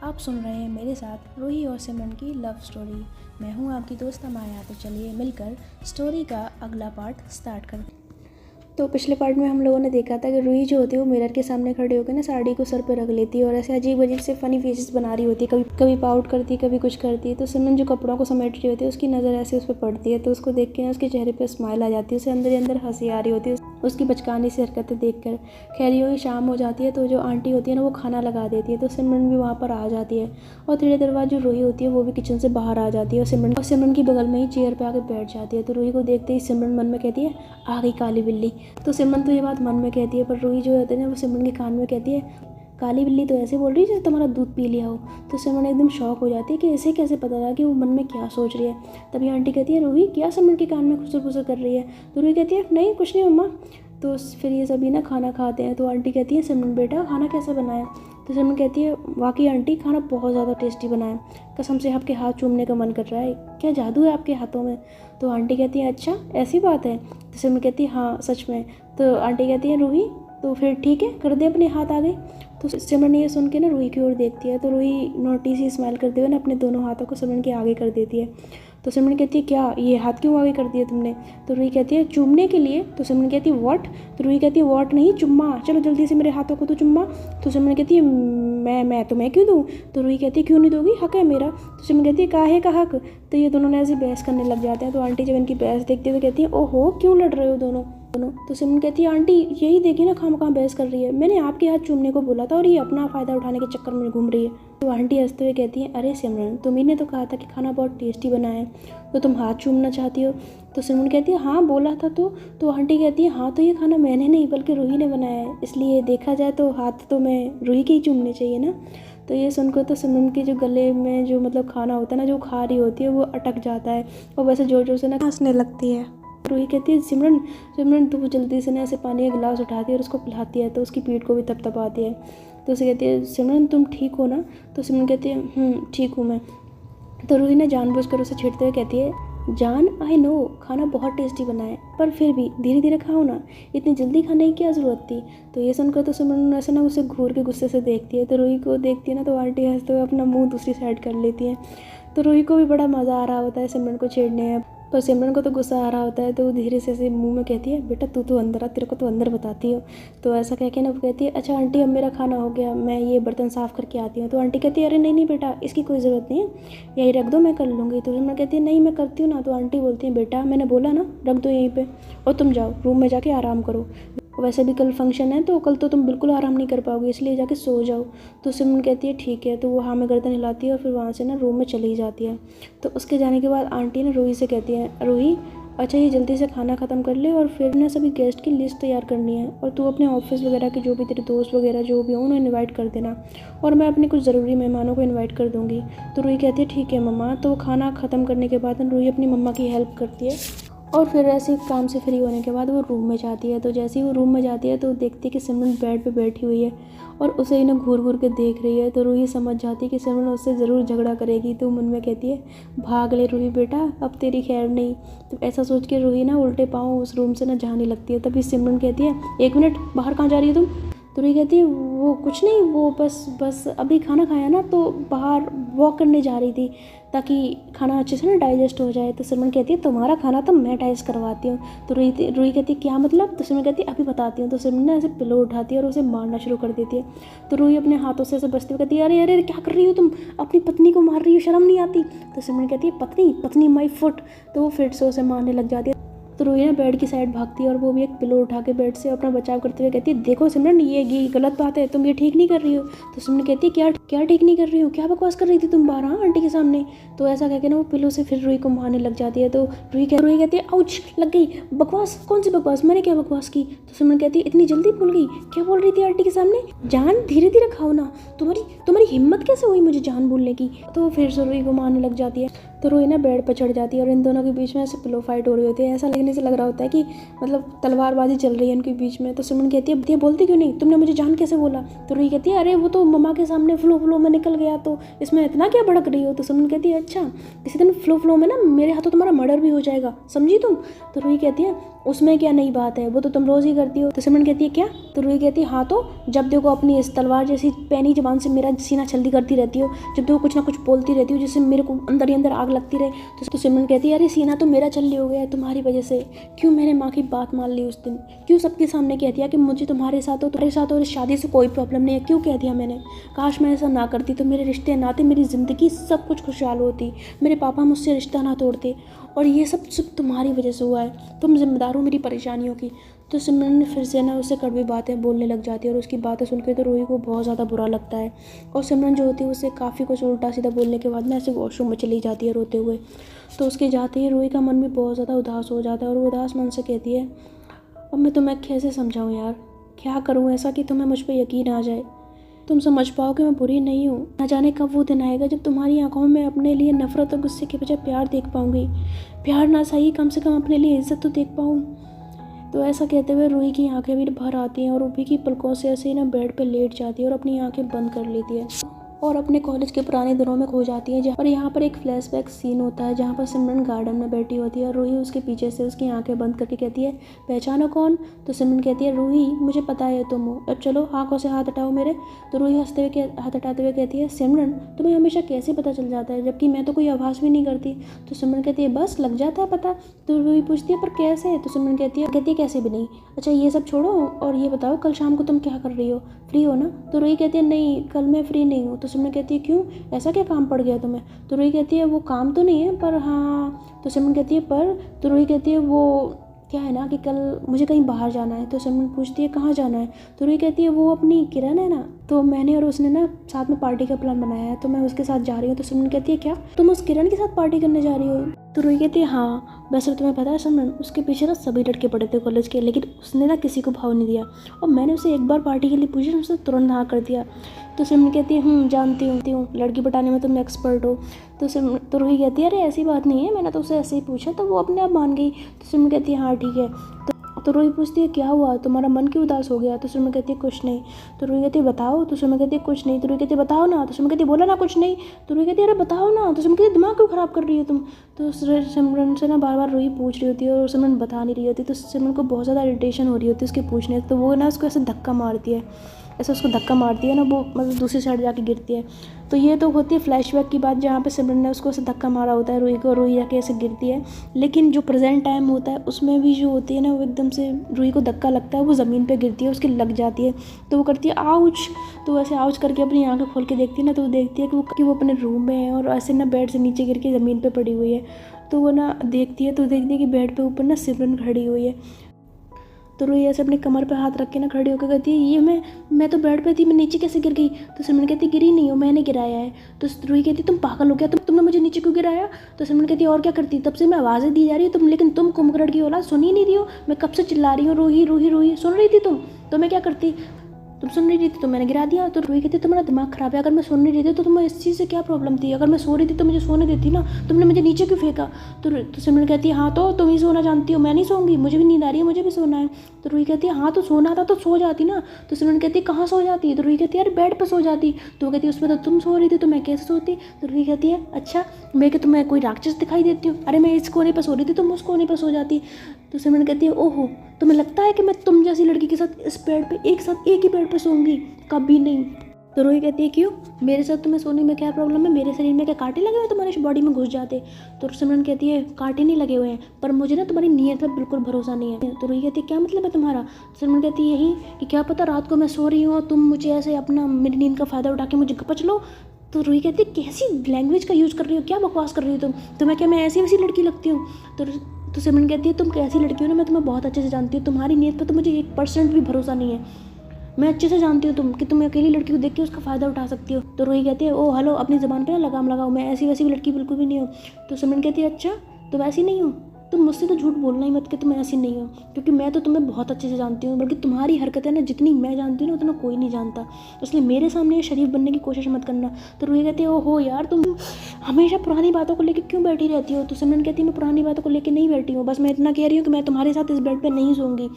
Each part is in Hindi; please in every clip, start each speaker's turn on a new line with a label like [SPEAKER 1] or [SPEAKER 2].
[SPEAKER 1] आप सुन रहे हैं मेरे साथ रूही और सिमरन की लव स्टोरी। मैं हूं आपकी दोस्त माया। तो चलिए मिलकर स्टोरी का अगला पार्ट स्टार्ट करते हैं। तो पिछले पार्ट में हम लोगों ने देखा था कि रूही जो होती है वो मिरर के सामने खड़े होकर ना साड़ी को सर पे रख लेती है और ऐसे अजीब अजीब से फनी फेसेस बना रही होती है। कभी कभी पाउट करती है, कभी कुछ करती है। तो सिमरन जो कपड़ों को समेट रही होती है उसकी नज़र ऐसे उस पर पड़ती है, तो उसको देख के ना उसके चेहरे पे स्माइल आ जाती है। उसे अंदर ही अंदर हंसी आ रही होती है उसकी बचकानी सी हरकतें देखकर। खैर यूँ ही शाम हो जाती है तो जो आंटी होती है ना वो खाना लगा देती है, तो सिमरन भी वहाँ पर आ जाती है। और थोड़ी देर बाद जो रूही होती है वो भी किचन से बाहर आ जाती है और सिमरन की बगल में ही चेयर पे आके बैठ जाती है। तो रूही को देखते ही सिमरन मन में कहती है, आ गई काली बिल्ली। तो सिमरन तो ये बात मन में कहती है, पर रूही जो होती है ना वो सिमरन के कान में कहती है, काली बिल्ली तो ऐसे बोल रही है जैसे तुम्हारा दूध पी लिया हो। तो सिमरन एकदम शॉक हो जाती है कि इसे कैसे पता था कि वो मन में क्या सोच रही है। तभी आंटी कहती है, रूही क्या सिमरन के कान में खुसर खुसर कर रही है। तो रूही कहती है, नहीं कुछ नहीं मम्मा। तो फिर ये सभी ना खाना खाते हैं। तो आंटी कहती है, सिमरन बेटा खाना कैसे बनाया। तो सिमरन कहती है, वाकई आंटी खाना बहुत ज़्यादा टेस्टी बना है, कसम से आपके हाथ चूमने का मन कर रहा है, क्या जादू है आपके हाथों में। तो आंटी कहती है, अच्छा ऐसी बात है। तो सिमरन कहती है, हाँ सच में। तो आंटी कहती है, रूही तो फिर ठीक है कर दे अपने हाथ आगे। तो सिमरन ये सुन के ना रूही की ओर देखती है, तो रूही नोटी सी स्माइल करते हुए ना अपने दोनों हाथों को सिमरन के आगे कर देती है। तो सिमरन कहती है, क्या ये हाथ क्यों आगे कर दिए तुमने। तो रूही कहती है, चूमने के लिए। तो सिमरन कहती है, व्हाट। तो रूही कहती है, व्हाट नहीं चुम्मा, चलो जल्दी से मेरे हाथों को तो चुम्मा। तो सिमरन कहती है, मैं क्यों दूँ। तो रूही कहती है, क्यों नहीं दोगी, हक है मेरा। तो सिमरन कहती है, काहे का हक। तो ये दोनों ने ऐसे बहस करने लग जाते हैं। तो आंटी जब इनकी बहस देखती है तो कहती है, ओहो क्यों लड़ रहे हो दोनों। तो सिमरन कहती है, आंटी यही देखिए ना खामखा बहस कर रही है, मैंने आपके हाथ चूमने को बोला था और ये अपना फ़ायदा उठाने के चक्कर में घूम रही है। तो आंटी हंसते हुए कहती है, अरे सिमरन तुम्ही ने तो कहा था कि खाना बहुत टेस्टी बना है, तो तुम हाथ चूमना चाहती हो। तो सिमरन कहती है, हाँ बोला था। तो आंटी कहती है, हाँ तो ये खाना मैंने नहीं बल्कि रूही ने बनाया है, इसलिए देखा जाए तो हाथ तो मैं रूही के ही चूमने चाहिए ना। तो ये सुनकर तो सिमरन के जो गले में जो मतलब खाना होता है ना जो खा रही होती है वो अटक जाता है और वैसे जोर जोर से ना हंसने लगती है। रूही कहती है, सिमरन सिमरन तू जल्दी से ना ऐसे पानी का गिलास उठाती है और उसको पिलाती है, तो उसकी पीठ को भी थपथपाती है। तो उसे कहती है, सिमरन तुम ठीक हो ना। तो सिमरन कहती है, ठीक हूँ मैं। तो रूही ने जानबूझकर उसे छेड़ते हुए कहती है, जान आई नो खाना बहुत टेस्टी बना है, पर फिर भी धीरे धीरे खाओ ना, इतनी जल्दी खाने की क्या ज़रूरत थी। तो ये सुनकर तो सिमरन ऐसे ना उसे घूर के गुस्से से देखती है। तो रूही को देखती है ना तो आंटी हंसते हुए अपना मुंह दूसरी साइड कर लेती है। तो रूही को भी बड़ा मज़ा आ रहा होता है सिमरन को छेड़ने में, पर सिमरन को तो गुस्सा आ रहा होता है। तो वो धीरे से ऐसे मुंह में कहती है, बेटा तू तो अंदर आ, तेरे को तो अंदर बताती हो। तो ऐसा कह के ना वो कहती है, अच्छा आंटी अब मेरा खाना हो गया, मैं ये बर्तन साफ़ करके आती हूँ। तो आंटी कहती है, अरे नहीं बेटा इसकी कोई ज़रूरत नहीं है, यही रख दो मैं कर लूँगी। तो सिमरन कहती है, नहीं मैं करती हूँ ना। तो आंटी बोलती है, बेटा मैंने बोला ना रख दो यहीं पर, और तुम जाओ रूम में जाके आराम करो, वैसे भी कल फंक्शन है तो कल तो तुम बिल्कुल आराम नहीं कर पाओगे, इसलिए जाके सो जाओ। तो सिमरन कहती है, ठीक है। तो वो हाँ में गर्दन हिलाती है और फिर वहाँ से ना रूम में चली जाती है। तो उसके जाने के बाद आंटी ने रूही से कहती है, रूही अच्छा ये जल्दी से खाना ख़त्म कर ले और फिर ना सभी गेस्ट की लिस्ट तैयार करनी है, और तू अपने ऑफिस वगैरह के जो भी तेरे दोस्त वगैरह जो भी हो उन्हें इनवाइट कर देना, और मैं अपने कुछ ज़रूरी मेहमानों को इनवाइट कर दूँगी। तो रूही कहती है, ठीक है मम्मा। तो खाना ख़त्म करने के बाद रूही अपनी मम्मा की हेल्प करती है और फिर ऐसे काम से फ्री होने के बाद वो रूम में जाती है। तो जैसे ही वो रूम में जाती है तो देखती है कि सिमरन बेड पे बैठी हुई है और उसे इन्हें घूर घूर के देख रही है। तो रूही समझ जाती है कि सिमरन उससे ज़रूर झगड़ा करेगी। तो मन में कहती है, भाग ले रूही बेटा अब तेरी खैर नहीं। तो ऐसा सोच के रूही ना उल्टे पाँव उस रूम से ना जाने लगती है। तभी सिमरन कहती है, एक मिनट बाहर कहाँ जा रही है तुम। तो रूही कहती है, वो कुछ नहीं, वो बस अभी खाना खाया ना तो बाहर वॉक करने जा रही थी ताकि खाना अच्छे से ना डाइजेस्ट हो जाए। तो सिमरन कहती है, तुम्हारा खाना तो मैं डाइजेस्ट करवाती हूँ। तो रूही कहती है, क्या मतलब। तो सिमरन कहती है, अभी बताती हूँ। तो सिमरन ना ऐसे पिलो उठाती है और उसे मारना शुरू कर देती है। तो रूही अपने हाथों से ऐसे बचते हुए कहती है, अरे अरे क्या कर रही हो तुम, अपनी पत्नी को मार रही हो, शर्म नहीं आती। तो सिमरन कहती है, पत्नी माई फुट। तो वो फिर से उसे मारने लग जाती है। तो रूही ना बेड की साइड भागती है और वो भी एक पिलो उठा के बेड से अपना बचाव करते हुए कहती है, देखो सिमरन ये गलत बात है, तुम ये ठीक नहीं कर रही हो। तो सिमरन कहती है, क्या ठीक नहीं कर रही हो, क्या बकवास कर रही थी तुम बाहर आंटी के सामने। तो ऐसा कह के ना वो पिलो से फिर रूही को मारने लग जाती है। तो रूही कहती है, आउच लग गई, बकवास कौन सी बकवास, मैंने क्या बकवास की। तो सिमरन कहती है, इतनी जल्दी भूल गई, क्या बोल रही थी आंटी के सामने, जान धीरे धीरे खाओ ना, तुम्हारी हिम्मत कैसे हुई मुझे जान बोलने की। तो फिर से रूही को मारने लग जाती है। तो रूही ना बेड पर चढ़ जाती है और इन दोनों के बीच में ऐसे पिलो फाइट हो रही होती है। ऐसा लगने से लग रहा होता है कि मतलब तलवारबाजी चल रही है इनके बीच में। तो सिमरन कहती है, बोलती क्यों नहीं, तुमने मुझे जान कैसे बोला। तो रूही कहती है, अरे वो तो मम्मा के सामने फ्लो में निकल गया, तो इसमें इतना क्या भड़क रही हो। तो सिमरन कहती है, अच्छा किसी दिन फ्लो में ना मेरे हाथों तुम्हारा मर्डर भी हो जाएगा, समझी तुम। तो रूही कहती है, उसमें क्या नई बात है, वो तो तुम रोज़ ही करती हो। तो सिमरन कहती है, क्या। तो रूही कहती है, हाँ तो जब देखो अपनी इस तलवार जैसी पैनी जबान से मेरा सीना सीना जल्दी करती रहती हो, जब तो कुछ ना कुछ बोलती रहती हो जिससे मेरे को अंदर ही अंदर आग लगती रहे। तो सिमरन कहती है अरे सीना तो मेरा जल्दी हो गया है तुम्हारी वजह से। क्यों मैंने माँ की बात मान ली उस दिन, क्यों सबके सामने कह दिया कि मुझे तुम्हारे साथ और इस शादी से कोई प्रॉब्लम नहीं है, क्यों कह दिया मैंने। काश मैं ऐसा ना करती तो मेरे रिश्ते नाते, मेरी ज़िंदगी सब कुछ खुशहाल होती, मेरे पापा मुझसे रिश्ता ना तोड़ते, और ये सब तुम्हारी वजह से हुआ है, तुम जिम्मेदार हो मेरी परेशानियों की। तो सिमरन ने फिर से ना उससे कड़वी बातें बोलने लग जाती है, और उसकी बातें सुनकर तो रूही को बहुत ज़्यादा बुरा लगता है। और सिमरन जो होती है उससे काफ़ी कुछ उल्टा सीधा बोलने के बाद ना ऐसे वॉशरूम में चली जाती है रोते हुए। तो उसके जाते ही रूही का मन भी बहुत ज़्यादा उदास हो जाता है, और वो उदास मन से कहती है अब मैं तुम्हें कैसे समझाऊँ यार, क्या करूँ ऐसा कि तुम्हें मुझ पर यकीन आ जाए, तुम समझ पाओ कि मैं बुरी नहीं हूँ। ना जाने कब वो दिन आएगा जब तुम्हारी आंखों में मैं अपने लिए नफरत और गुस्से के बजाय प्यार देख पाऊंगी। प्यार ना सही, कम से कम अपने लिए इज्जत तो देख पाऊँ। तो ऐसा कहते हुए रूही की आंखें भी भर आती हैं, और रूही की पलकों से ऐसे ही ना बेड पे लेट जाती है और अपनी आंखें बंद कर लेती है और अपने कॉलेज के पुराने दिनों में खो जाती है। और यहाँ पर एक फ्लैशबैक सीन होता है जहाँ पर सिमरन गार्डन में बैठी होती है और रूही उसके पीछे से उसकी आंखें बंद करके कहती है पहचानो कौन। तो सिमरन कहती है रूही मुझे पता है तुम हो, अब चलो आंखों से हाथ हटाओ मेरे। तो रूही हंसते हुए हाथ हटाते हुए कहती है सिमरन तुम्हें हमेशा कैसे पता चल जाता है, जबकि मैं तो कोई आभास भी नहीं करती। तो सिमरन कहती है बस लग जाता है पता। तो रूही पूछती है पर कैसे। तो सिमरन कहती है कैसे भी नहीं। अच्छा ये सब छोड़ो और ये बताओ कल शाम को तुम क्या कर रही हो, फ्री हो ना। तो रूही कहती है नहीं कल मैं फ्री नहीं हूँ। तो सिमरन कहती है क्यों, ऐसा क्या काम पड़ गया तुम्हें। तो रूही कहती है वो काम तो नहीं है पर हाँ। तो सिमरन कहती है पर। तो रूही कहती है वो क्या है ना कि कल मुझे कहीं बाहर जाना है। तो सिमरन पूछती है कहाँ जाना है। तो रूही कहती है वो अपनी किरण है ना, तो मैंने और उसने ना साथ में पार्टी का प्लान बनाया है, तो मैं उसके साथ जा रही हूँ। तो सिमरन कहती है क्या तुम उस किरण के साथ पार्टी करने जा रही हो। तो रूही कहती है हाँ। वैसे तुम्हें पता है सिमरन उसके पीछे ना सभी लड़के पड़े थे कॉलेज के, लेकिन उसने ना किसी को भाव नहीं दिया, और मैंने उसे एक बार पार्टी के लिए पूछा उसने तुरंत हाँ कर दिया। तो सिमरन कहती है जानती हूँ लड़की पटाने में तुम एक्सपर्ट हो। तो रूही कहती है अरे ऐसी बात नहीं है, मैंने तो उसे ऐसे ही पूछा तो वो अपने आप मान गई। तो सिमरन कहती है हाँ ठीक है। तो रूही पूछती है क्या हुआ, तुम्हारा मन क्यों उदास हो गया। तो सिमरन कहती है कुछ नहीं। तो रूही कहती है बताओ। तो सिमरन कहती है कुछ नहीं। तो रूही कहती है बताओ ना। तो सिमरन कहती है बोला ना कुछ नहीं। तो रूही कहती है अरे बताओ ना। तो सिमरन कहती है दिमाग क्यों ख़राब कर रही हो तुम। तो सिमरन से ना बार बार रूही पूछ रही होती है और सिमरन बता नहीं रही होती। तो सिमरन को बहुत ज़्यादा इरिटेशन हो रही होती है उसके पूछने, तो वो ना उसको ऐसे धक्का मारती है, ऐसे उसको धक्का मारती है ना, वो मतलब दूसरी साइड जाके गिरती है। तो ये तो होती है फ्लैशबैक की बात जहाँ पे सिमरन ने उसको ऐसे धक्का मारा होता है रूही को, रूही जाके ऐसे गिरती है। लेकिन जो प्रेजेंट टाइम होता है उसमें भी जो होती है ना वो एकदम से रूही को धक्का लगता है, वो ज़मीन पे गिरती है, उसकी लग जाती है, तो वो करती है आउच। तो ऐसे आउच करके अपनी आंखें खोल के देखती है ना, तो वो देखती है कि वो अपने रूम में है और ऐसे ना बेड से नीचे गिर के ज़मीन पर पड़ी हुई है। तो वो ना देखती है कि बेड पर ऊपर ना सिमरन खड़ी हुई है। तो रूही ऐसे अपने कमर पे हाथ रख के ना खड़ी होकर कहती है ये मैं तो बेड पे थी, मैं नीचे कैसे गिर गई। तो सिमरन कहती गिरी नहीं हो, मैंने गिराया है। तो रूही कहती तुम पागल हो गया, तुमने मुझे नीचे क्यों गिराया। तो सिमरन कहती और क्या करती, तब से मैं आवाज़ें दी जा रही हूँ लेकिन तुम कुंभकर्ण की औलाद सुन ही नहीं रही हो, मैं कब से चिल्ला रही हूँ रूही रूही रूही, सुन रही थी तुम, तो मैं क्या करती, तुम सुन नहीं रही थी तो मैंने गिरा दिया। तो रूही कहती तुम्हारा दिमाग खराब है, अगर मैं सुन नहीं रही थी तो तुम्हें इस चीज़ से क्या प्रॉब्लम थी, अगर मैं सो रही थी तो मुझे सोने देती ना, तुमने मुझे नीचे क्यों फेंका। तो सिमरन कहती है हाँ तो तुम ही सोना जानती हो, मैं नहीं सोऊंगी, मुझे भी नींद आ रही है, मुझे भी सोना है। तो रूही कहती है हाँ तो सोना था तो सो जाती ना। तो सिमरन कहती है कहाँ सो जाती। तो रूही कहती है यार बेड पर सो जाती। तो वो कहती है उसमें तो तुम सो रही थी तो मैं कैसे सोती। तो रूही कहती है अच्छा मैं कि तुम्हें कोई राक्षस दिखाई देती हूँ, अरे मैं इस कोने पर सो रही थी तुम उस कोने पर सो जाती। तो सिमरन कहती है ओहो तुम्हें लगता है कि मैं तुम जैसी लड़की के साथ इस बेड पे एक ही बेड पे सोऊंगी, कभी नहीं। तो रूही कहती है क्यों, मेरे साथ तुम्हें सोने में क्या प्रॉब्लम है, मेरे शरीर में क्या कांटे लगे हुए तुम्हारे बॉडी में घुस जाते। तो सिमरन कहती है कांटे नहीं लगे हुए हैं पर मुझे ना तुम्हारी नीयत पर बिल्कुल भरोसा नहीं है। तो रूही कहती है क्या मतलब है तुम्हारा। सिमरन कहती है यही कि क्या पता रात को मैं सो रही हूँ और तुम मुझे ऐसे अपना मेरी नींद का फ़ायदा उठा के मुझे गपच लो। तो रूही कहती है कैसी लैंग्वेज का यूज़ कर रही हो, क्या बकवास कर रही हो तुम, तुम्हें क्या मैं ऐसी वैसी लड़की लगती हूँ। तो सिमरन कहती है तुम कैसी लड़की हो ना मैं तुम्हें बहुत अच्छे से जानती हूँ, तुम्हारी नीयत पर तो मुझे 1% भी भरोसा नहीं है, मैं अच्छे से जानती हूँ कि तुम अकेली लड़की को देख के उसका फ़ायदा उठा सकती हो। तो रूही कहती है ओ हेलो अपनी ज़बान पे ना लगाम लगाओ, मैं ऐसी वैसी लड़की बिल्कुल भी नहीं हूँ। तो सिमरन कहती है अच्छा तो वैसी नहीं हूँ, तुम मुझसे तो झूठ बोलना ही मत कि तुम ऐसी नहीं हो, क्योंकि मैं तो तुम्हें बहुत अच्छे से जानती हूँ, बल्कि तुम्हारी हरकतें ना जितनी मैं जानती हूँ ना उतना कोई नहीं जानता, इसलिए मेरे सामने ये शरीफ बनने की कोशिश मत करना। तो रूही कहती है ओहो यार तुम हमेशा पुरानी बातों को लेकर क्यों बैठी रहती हो। तो सिमरन कहती है मैं पुरानी बातों को लेकर नहीं बैठी हूँ, बस मैं इतना कह रही हूँ कि मैं तुम्हारे साथ इस बेड पर नहीं सोऊंगी।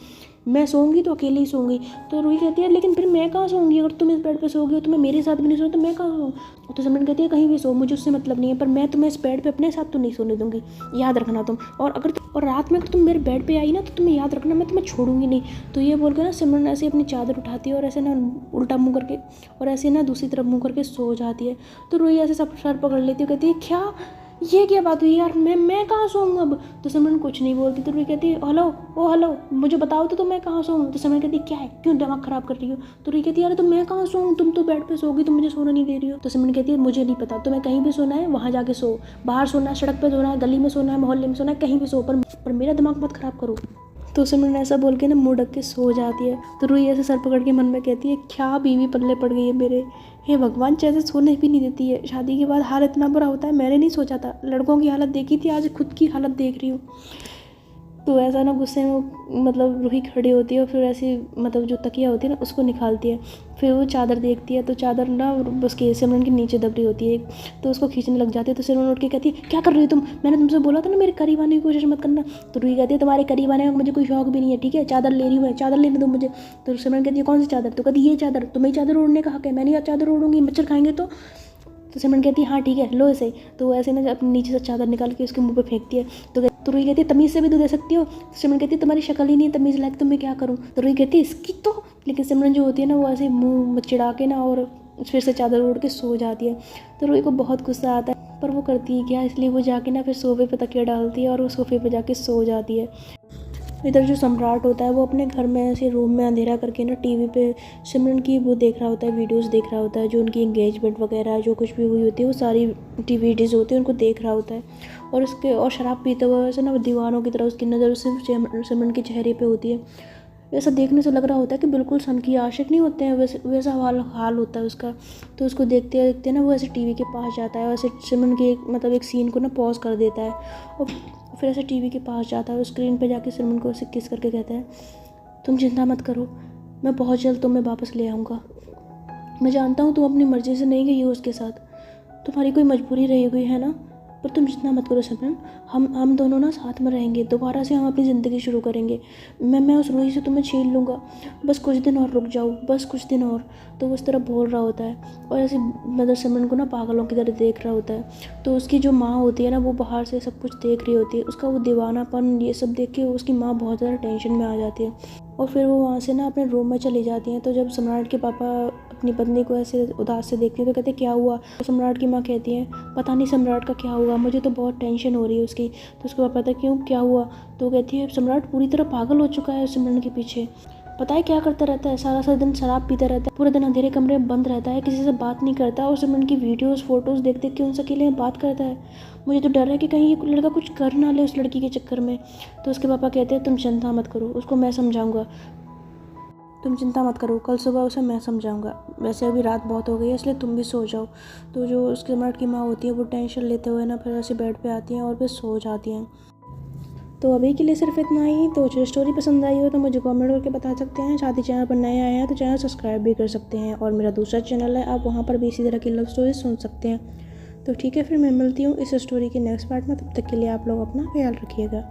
[SPEAKER 1] मैं सोऊंगी तो अकेले ही सोऊंगी। तो रूही कहती है लेकिन फिर मैं कहाँ सोऊंगी, अगर तुम इस बेड पे सोओगे तो मैं मेरे साथ भी नहीं सोऊं तो मैं कहाँ सोऊं। तो सिमरन कहती है कहीं भी सो, मुझे उससे मतलब नहीं है, पर मैं तुम्हें इस बेड पे अपने साथ तो नहीं सोने दूंगी, याद रखना तुम। और रात में अगर तुम मेरे बेड पे आई ना तो तुम्हें याद रखना मैं तुम्हें छोड़ूंगी नहीं। तो ये बोलकर ना सिमरन ऐसे अपनी चादर उठाती है और ऐसे ना उल्टा मुँह करके और ऐसे ना दूसरी तरफ मुँह करके सो जाती है। तो रूही ऐसे सब सर पकड़ लेती है, कहती है क्या, ये क्या बात हुई यार, मैं कहाँ सोऊंगा अब। तो सिमरन कुछ नहीं बोलती। तो रूही कहती है हेलो, ओ हेलो, मुझे बताओ तो मैं कहाँ सोऊं। तो सिमरन कहती है क्या है, क्यों दिमाग खराब कर रही हो। तो रूही कहती है अरे तो मैं कहाँ सोऊं, तुम तो बेड पे सोगी, तुम मुझे सोने नहीं दे रही हो। तो सिमरन कहती है मुझे नहीं पता, तुम्हें कहीं भी सोना है वहाँ जाके सो, बाहर सोना है, सड़क पे सोना है, गली में सोना है, मोहल्ले में सोना है, कहीं भी सो, पर मेरा दिमाग मत खराब करो। तो सिमरन ऐसा बोल के ना मुँह ढक के सो जाती है। तो रूही ऐसे सर पकड़ के मन में कहती है क्या बीवी पल्ले पड़ गई है मेरे, हे भगवान, जैसे सोने भी नहीं देती है। शादी के बाद हाल इतना बुरा होता है, मैंने नहीं सोचा था। लड़कों की हालत देखी थी, आज खुद की हालत देख रही हूँ। तो ऐसा ना गुस्से में मतलब रूही खड़ी होती है और फिर ऐसी मतलब जो तकिया होती है ना उसको निकालती है। फिर वो चादर देखती है तो चादर ना उसके सिमरन के नीचे दबी होती है, तो उसको खींचने लग जाती है। तो सिमरन उठ के कहती है क्या कर रही हो तुम, मैंने तुमसे बोला था ना मेरे करीब आने की कोशिश मत करना। तो रूही कहती है तुम्हारे करीब आने का मुझे कोई शौक भी नहीं है, ठीक है, चादर ले रही हूँ मैं, चादर लेने दो मुझे। तो सिमरन कहती है कौन सी चादर। तो कहती ये चादर, तुम्हें चादर ओढ़ने का हक है, मैं नहीं चादर ओढ़ूंगी, मच्छर खाएंगे तो। सिमरन कहती है हाँ ठीक है लो इसे। तो वो ऐसे ना अपने नीचे से चादर निकाल के उसके मुंह पे फेंकती है। तो रूही कहती है तमीज़ से भी तो दे सकती हो। तो सिमरन कहती है तुम्हारी शक्ल ही नहीं है तमीज़ लायक, तो मैं क्या करूँ। तो रूही कहती है इसकी तो, लेकिन सिमरन जो होती है ना वो ऐसे मुंह चिढ़ा के ना और फिर से चादर ओढ़ के सो जाती है। तो रूही को बहुत गुस्सा आता है, पर वो करती है क्या, इसलिए वो जाके ना फिर सोफे पे तकिया डालती है और वो सोफे पे जाके सो जाती है। इधर जो सम्राट होता है वो अपने घर में ऐसे रूम में अंधेरा करके ना टीवी पे सिमरन की वो देख रहा होता है, वीडियोस देख रहा होता है, जो उनकी एंगेजमेंट वगैरह जो कुछ भी हुई होती है वो सारी वीडियोज़ होती है उनको देख रहा होता है। और शराब पीते हुए वैसे ना दीवानों की तरह उसकी नज़र सिर्फ सिमरन के चेहरे पे होती है। ऐसा देखने से लग रहा होता है कि बिल्कुल सन की आशिक नहीं होते हैं, वैसा हाल होता है उसका। तो उसको देखते देखते ना वो ऐसे टीवी के पास जाता है, वैसे सिमरन की एक सीन को ना पॉज कर देता है और फिर ऐसे टीवी के पास जाता है और स्क्रीन पे जाके सिमरन को ऐसे किस करके कहता है तुम चिंता मत करो, मैं बहुत जल्द तुम्हें वापस ले आऊँगा। मैं जानता हूँ तुम अपनी मर्ज़ी से नहीं गई हो उसके साथ, तुम्हारी कोई मजबूरी रही हुई है ना, पर तुम चिंता मत करो सिमरन, हम दोनों ना साथ में रहेंगे, दोबारा से हम अपनी ज़िंदगी शुरू करेंगे। मैं उस रूही से तुम्हें छीन लूँगा, बस कुछ दिन और रुक जाओ, बस कुछ दिन और। तो वो उस तरह बोल रहा होता है और ऐसे मतलब सिमरन को ना पागलों की तरह देख रहा होता है। तो उसकी जो माँ होती है ना वो बाहर से सब कुछ देख रही होती है, उसका वो दीवानापन ये सब देख के उसकी माँ बहुत ज़्यादा टेंशन में आ जाती है और फिर वो वहाँ से ना अपने रूम में चली जाती हैं। तो जब सम्राट के पापा अपनी पत्नी को ऐसे उदास से देखते हैं तो कहते क्या हुआ। तो सम्राट की माँ कहती है पता नहीं सम्राट का क्या हुआ, मुझे तो बहुत टेंशन हो रही है उसकी। तो उसको पापा पता क्यों क्या हुआ। तो कहती है सम्राट पूरी तरह पागल हो चुका है सिमरन के पीछे, पता है क्या करता रहता है, सारा दिन शराब पीता रहता है, पूरे दिन अंधेरे कमरे में बंद रहता है, किसी से बात नहीं करता और सिमरन की वीडियोस फोटोज़ देख देख के उनसे अकेले में बात करता है। मुझे तो डर है कि कहीं ये लड़का कुछ कर ना ले उस लड़की के चक्कर में। तो उसके पापा कहते हैं तुम चिंता मत करो, उसको मैं समझाऊंगा, तुम चिंता मत करो, कल सुबह उसे मैं समझाऊंगा। वैसे अभी रात बहुत हो गई है इसलिए तुम भी सो जाओ। तो जो उसके सम्राट की माँ होती है वो टेंशन लेते हुए ना फिर ऐसे बेड पे आती हैं और फिर सो जाती हैं। तो अभी के लिए सिर्फ इतना ही। तो जो स्टोरी पसंद आई हो तो मुझे कमेंट करके बता सकते हैं। साथ ही चैनल पर नए आए हैं तो चैनल सब्सक्राइब भी कर सकते हैं और मेरा दूसरा चैनल है, आप वहाँ पर भी इसी तरह की लव स्टोरी सुन सकते हैं। तो ठीक है, फिर मैं मिलती हूँ इस स्टोरी के नेक्स्ट पार्ट में, तब तक के लिए आप लोग अपना ख्याल रखिएगा।